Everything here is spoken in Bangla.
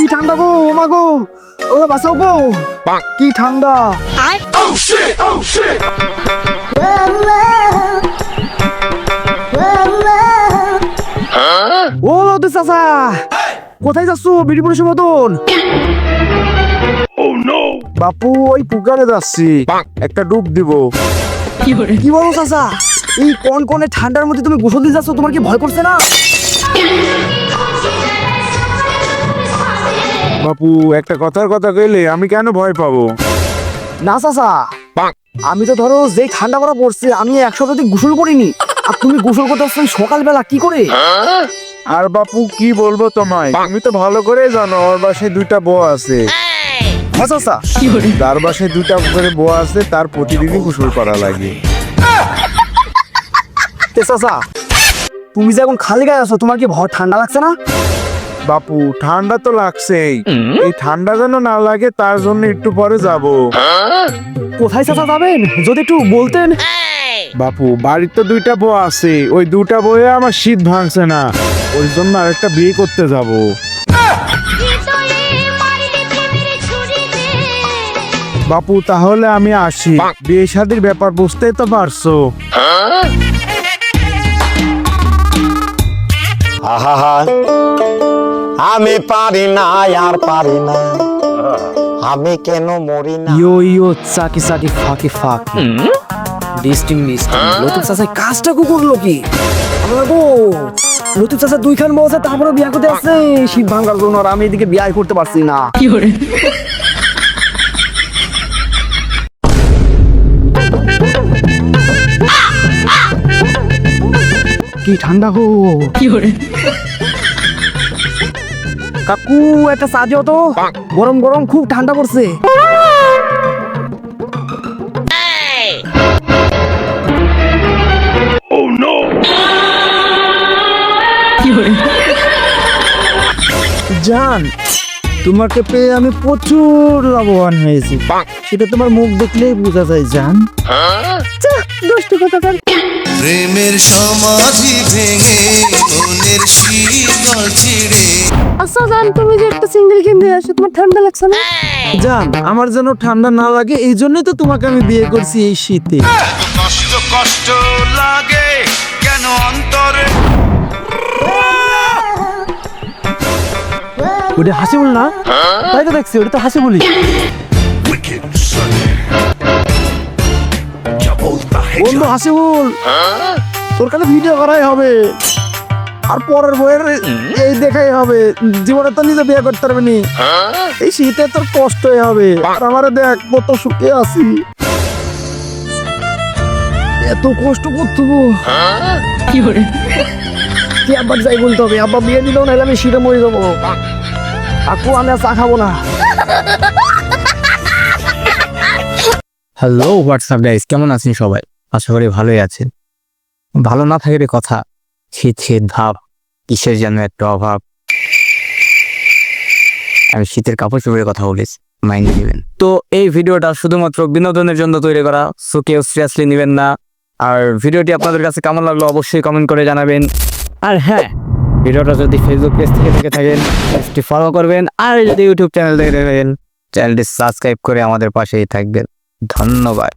কি ঠান্ডা গো, ও মা গো, ও বাঁচাও গো, কি ঠান্ডা। ও লতি চাচা, কোথায় যাচ্ছ বিড়ি পুলিশের মতন? বাপু ওই পুকুরে যাচ্ছি, একটা ডুব দিব। কি বলো চাচা, এই কোন কোনে ঠান্ডার মধ্যে তুমি গোসল দিয়ে যাচ্ছ, তোমার কি ভয় করছে না? বাপু একটা কথার কথা কইলে আমি কেন ভয় পাবো? না চাচা, আমি তো ধরো যেই ঠান্ডা করা পড়ছে আমি এক সপ্তাহ থেকে গোসল করিনি, আর তুমি গোসল করতে আসছো সকালবেলা কি করে? আর বাপু কি বলবো তোমায়, তুমি তো ভালো করে জানো ওর বাসায় দুইটা বউ আছে। হ্যাঁ চাচা, তার বাসায় দুইটা করে বউ আছে, তার প্রতিদিনই গোসল করা লাগে। চাচা তুমি যে এখন খালি গায়ে আছো, তোমার কি ভয় ঠান্ডা লাগছে না? বাপু ঠান্ডা তো লাগছেই, এই ঠান্ডা যেন না লাগে তার জন্য একটু পরে যাব। কোথায় চাচা যাবেন যদি একটু বলতেন? বাপু বাড়ির তো দুইটা বউ আছে, ওই দুটা বউয়ে আমার শীত ভাঙছে না, ওই জন্য আরেকটা বিয়ে করতে যাব। বাপু তাহলে আমি আসি, বিয়ে শাদীর ব্যাপার বুঝতেই তো পারছো। আমি পারি না আর পারি না, আমি কেন মরি না। ইয়ো ইয়ো চাকি চাকি ফাঁকি ফাঁকি ডিস্টিং মিস্টিং। লতিফ চাচা কাজটা কো করলো কি? গো লতিফ চাচা দুইখান বউ আছে, তারপরে বিয়ে করতে আসছে শীত ভাঙার জন্য, আর আমি এদিকে বিয়ে করতে পারছি না। কি করে কি ঠান্ডা গো, কি করে কাকু একটা চা দিও তো, গরম গরম খুব ঠান্ডা পড়ছে। জান তোমাকে পেয়ে আমি প্রচুর লাভবান হয়েছি, সেটা তোমার মুখ দেখলেই বোঝা যায় জান। দুষ্টু কথাকার। প্রেমের সমাধি ভেঙে মনের শীতল ছিড়ে। আচ্ছা জান, তুমি যে একটা সিঙ্গেল কিনতে আসো, তোমার ঠান্ডা লাগছে না? জান আমার যেন ঠান্ডা না লাগে, এই জন্যই তো তোমাকে আমি বিয়ে করছি এই শীতে। কষ্ট কষ্ট লাগে কেন অন্তরে। ওটা হাসি বল না? তাই তো দেখছি, ওটা তো হাসি বলি। বন্ধু হাসি বল, তোর কাছে ভিডিও করাই হবে, আর পরের বইয়ের এই দেখাই হবে। জীবনে তো নিজে বিয়ে করতে পারবি নি, এই শীতে তোর কষ্টই হবে। আর আমারে দেখ কত সুখে আছি, এত কষ্ট করতে কি করে কি আব্বার যাই বলতে হবে, আব্বা বিয়ে দিলেও নাহলে আমি শীতে মরে যাবো। আকু আমি আর চা খাবো না। হ্যালো হোয়াটসঅ্যাপ গাইস, কেমন আছেন সবাই? আশা করি ভালোই আছেন। ভালো না থাকার কথা, শীত শীত ভাব, কিসের যেন একটা অভাব। আমি শীতের কাপড় চোপড়ের কথা বলেছি, মাইন্ড নেবেন। তো এই ভিডিওটা শুধুমাত্র বিনোদনের জন্য তৈরি করা, সো কেউ সিরিয়াসলি নেবেন না। আর ভিডিওটি আপনাদের কাছে কেমন লাগলো অবশ্যই কমেন্ট করে জানাবেন। আর হ্যাঁ, ভিডিওটা যদি ফেসবুক পেজ থেকে দেখে থাকেন পেজটি ফলো করবেন, আর যদি ইউটিউব চ্যানেল থেকে দেখেন চ্যানেলটি সাবস্ক্রাইব করে আমাদের পাশেই থাকবেন। ধন্যবাদ।